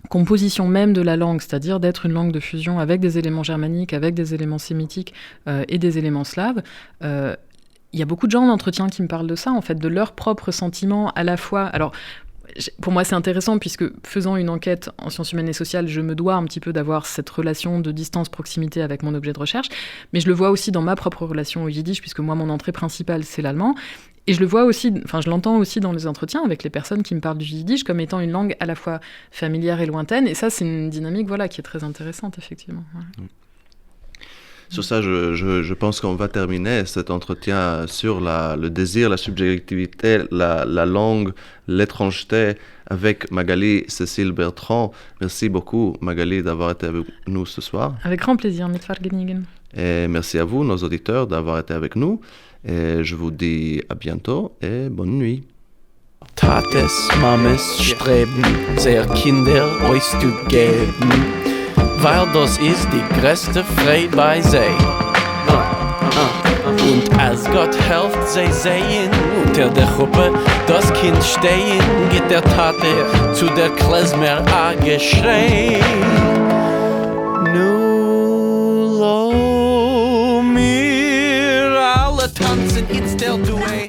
composition même de la langue, c'est-à-dire d'être une langue de fusion avec des éléments germaniques, avec des éléments sémitiques et des éléments slaves, il y a beaucoup de gens en entretien qui me parlent de ça, en fait, de leurs propres sentiments à la fois. Alors, pour moi, c'est intéressant puisque, faisant une enquête en sciences humaines et sociales, je me dois un petit peu d'avoir cette relation de distance-proximité avec mon objet de recherche, mais je le vois aussi dans ma propre relation au yiddish, puisque moi, mon entrée principale, c'est l'allemand. Et je le vois aussi, je l'entends aussi dans les entretiens avec les personnes qui me parlent du yiddish comme étant une langue à la fois familière et lointaine. Et ça, c'est une dynamique qui est très intéressante, effectivement. Ouais. Sur ça, je pense qu'on va terminer cet entretien sur le désir, la subjectivité, la langue, l'étrangeté avec Magali Cécile Bertrand. Merci beaucoup, Magali, d'avoir été avec nous ce soir. Avec grand plaisir, mit vergnügen. Et merci à vous, nos auditeurs, d'avoir été avec nous. Et je vous dis à bientôt et bonne nuit. Tates, Mames streben, sehr Kinder auszugeben, weil das ist die größte Freude bei sie. Und als Gott helft, sie sehen, unter der Gruppe das Kind stehen, geht der Tate zu der Klezmer a Geschrei. Nu lo mir alle tanzen, it's der Duett.